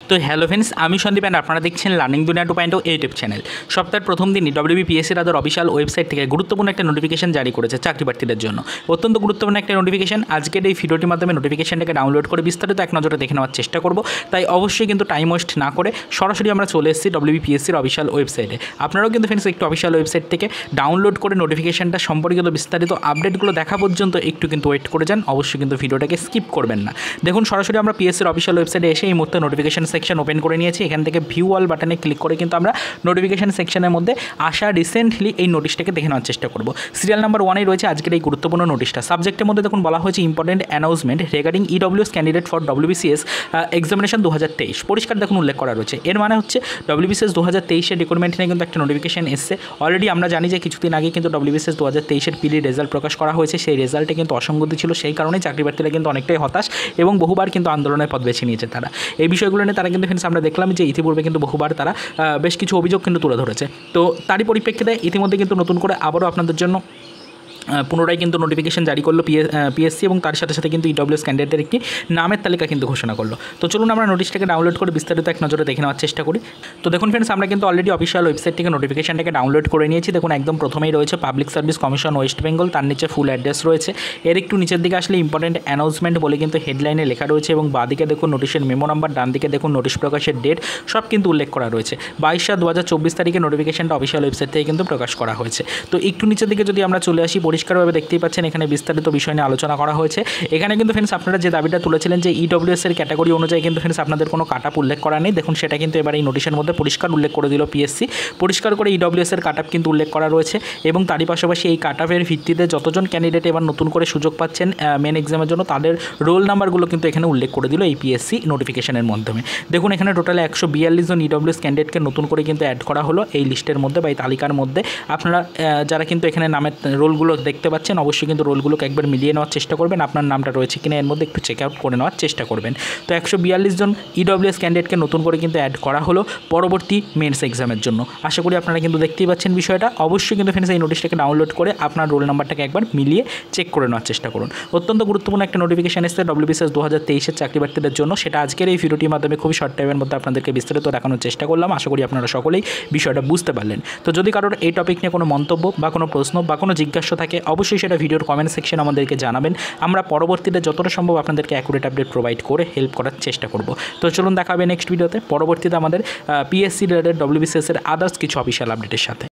তো hello friends, আমি Sandeep and আপনারা দেখছেন লার্নিং দুনিয়া 2.0 ইউটিউব চ্যানেল। সপ্তাহের প্রথম দিনই WBPSC আদার অফিসিয়াল ওয়েবসাইট থেকে গুরুত্বপূর্ণ একটা নোটিফিকেশন জারি করেছে চাকরি প্রার্থীদের জন্য। অত্যন্ত গুরুত্বপূর্ণ একটা নোটিফিকেশন। আজকের এই ভিডিওটির মাধ্যমে নোটিফিকেশনটাকে ডাউনলোড করে বিস্তারিত এক নজরে দেখে নেওয়ার চেষ্টা করব। তাই অবশ্যই কিন্তু টাইম ওয়েস্ট না করে সরাসরি আমরা চলে এসেছি WBPSCর অফিসিয়াল ওয়েবসাইটে। আপনারাও কিন্তু ফ্রেন্ডস একটু অফিসিয়াল ওয়েবসাইট থেকে ডাউনলোড করে নোটিফিকেশনটা সম্পর্কিত বিস্তারিত আপডেটগুলো দেখা পর্যন্ত একটু কিন্তু ওয়েট করে যান। অবশ্যই কিন্তু ভিডিওটাকে স্কিপ করবেন না। দেখুন, সরাসরি আমরা পিএসসির অফিসিয়াল ওয়েবসাইটে এসে এই মুহূর্তে নোটিফিকেশন সেকশন ওপেন করে নিয়েছি। এখান থেকে ভিউ অল বাটনে ক্লিক করে কিন্তু আমরা নোটিফিকেশন সেকশনের মধ্যে আসা রিসেন্টলি এই নোটিশটাকে দেখে নেওয়ার চেষ্টা করব। সিরিয়াল নাম্বার 1-এ রয়েছে আজকের এই গুরুত্বপূর্ণ নোটিশটা। সাবজেক্টের মধ্যে দেখুন বলা হয়েছে important announcement regarding EWS candidate for WBCS examination 2023। পরিষ্কার দেখুন উল্লেখ করা রয়েছে। এর মানে হচ্ছে WBCS 2023-এর রিক্রুটমেন্ট নিয়ে কিন্তু একটা নোটিফিকেশন এসছে। অলরেডি আমরা জানি যে কিছুদিন আগে কিন্তু WBCS 2023-এর পিলি রেজাল্ট প্রকাশ করা হয়েছে। সেই রেজাল্টে কিন্তু অসঙ্গতি ছিল, সেই কারণেই চাকরি প্রার্থীরা কিন্তু অনেকটাই হতাশ এবং বহুবার কিন্তু আন্দোলনের পথ বেছে নিয়েছে তারা। এই বিষয়গুলো নিয়ে তারা কিন্তু ফ্রেন্ডস আমরা দেখলাম যে ইতিপূর্বে কিন্তু বহুবার তারা বেশ কিছু অভিযোগ কিন্তু তুলে ধরেছে। তো তারই পরিপ্রেক্ষিতে ইতিমধ্যে কিন্তু নতুন করে আবারও আপনাদের জন্য পুনরায় কিন্তু নোটিফিকেশন জারি করলো পিএসসি এবং তার সাথে সাথে কিন্তু ইডব্লিউএস ক্যান্ডিডেটের একটি নামের তালিকা কিন্তু ঘোষণা করলো। তো চলুন আমরা নোটিশটাকে ডাউনলোড করে বিস্তারিত এক নজরে দেখে নেওয়ার চেষ্টা করি। তো দেখুন ফ্রেন্ডস, আমরা কিন্তু অলরেডি অফিসিয়াল ওয়েবসাইট থেকে নোটিফিকেশনটাকে ডাউনলোড করে নিয়েছি। দেখুন একদম প্রথমেই রয়েছে public service commission West Bengal, তার নিচে ফুল অ্যাড্রেস রয়েছে। এর একটু নিচের দিকে আসলে ইম্পর্টেন্ট অ্যানাউন্সমেন্ট বলে কিন্তু হেডলাইনে লেখা রয়েছে এবং বাঁদিকে দেখুন নোটিশের মেমো নাম্বার, ডান দিকে দেখুন নোটিশ প্রকাশের ডেট, সব কিন্তু উল্লেখ করা রয়েছে। 22/7/2024 তারিখে নোটিফিকেশনটা অফিসিয়াল ওয়েবসাইট থেকে কিন্তু প্রকাশ করা হয়েছে। তো একটু নিচের দিকে যদি আমরা চলে আসি, পরিষ্কারভাবে দেখতেই পাচ্ছেন এখানে বিস্তারিত বিষয় নিয়ে আলোচনা করা হয়েছে। এখানে কিন্তু ফ্রেন্ডস আপনারা যে দাবিটা তুলেছিলেন যে ইডব্লিউএস এর ক্যাটাগরি অনুযায়ী কিন্তু ফ্রেন্ডস আপনাদের কোনো কাট আপ উল্লেখ করা নেই, দেখুন সেটা কিন্তু এবার এই নোটিশের মধ্যে পরিষ্কার উল্লেখ করে দিল পিএসসি। পরিষ্কার করে ইডব্লিউএস এর কাট আপ কিন্তু উল্লেখ করা রয়েছে এবং তারই পাশাপাশি এই কাট আপের ভিত্তিতে যতজন ক্যান্ডিডেট এবার নতুন করে সুযোগ পাচ্ছেন মেন এক্সামের জন্য তাদের রোল নাম্বারগুলো কিন্তু এখানে উল্লেখ করে দিল এই পিএসসি নোটিফিকেশনের মাধ্যমে। দেখুন এখানে টোটালে 142 জন ইডব্লিউএস ক্যান্ডিডেটকে নতুন করে কিন্তু অ্যাড করা হলো এই লিস্টের মধ্যে বা এই তালিকার মধ্যে। আপনারা যারা কিন্তু এখানে নামের রোলগুলো দেখতে পাচ্ছেন অবশ্যই কিন্তু রোলগুলোকে একবার মিলিয়ে নেওয়ার চেষ্টা করবেন, আপনার নামটা রয়েছে কিনা এর মধ্যে একটু চেক আউট করে নেওয়ার চেষ্টা করবেন। তো 142 জন ইডব্লিউএস ক্যান্ডিডেটকে নতুন করে কিন্তু অ্যাড করা হলো পরবর্তী মেন্স এক্সামের জন্য। আশা করি আপনারা কিন্তু দেখতেই পাচ্ছেন বিষয়টা। অবশ্যই কিন্তু ফ্রেন্ডস এই নোটিশটাকে ডাউনলোড করে আপনার রোল নাম্বারটাকে একবার মিলিয়ে চেক করে নেওয়ার চেষ্টা করুন। অত্যন্ত গুরুত্বপূর্ণ একটা নোটিফিকেশন এসেছে WBCS 2023-এর চাকরি প্রার্থীদের জন্য। সেটা আজকের এই ভিডিওটির মাধ্যমে খুবই শর্ট টাইমের মধ্যে আপনাদেরকে বিস্তারিত দেখানোর চেষ্টা করলাম। আশা করি আপনারা সকলেই বিষয়টা বুঝতে পারলেন। তো যদি কারোর এই টপিক নিয়ে কোনো মন্তব্য বা কোনো প্রশ্ন বা কোনো জিজ্ঞাসা থাকে অবশ্যই সেটা ভিডিওর কমেন্ট সেকশনে আমাদেরকে জানাবেন। আমরা পরবর্তীতে যতটা সম্ভব আপনাদেরকে অ্যাকুরেট আপডেট প্রোভাইড করে হেল্প করার চেষ্টা করব। তো চলুন দেখা হবে নেক্সট ভিডিওতে পরবর্তীতে আমাদের পিএসসি রিলেটেড WBCS এর আদার্স কিছু অফিসিয়াল আপডেটের সাথে।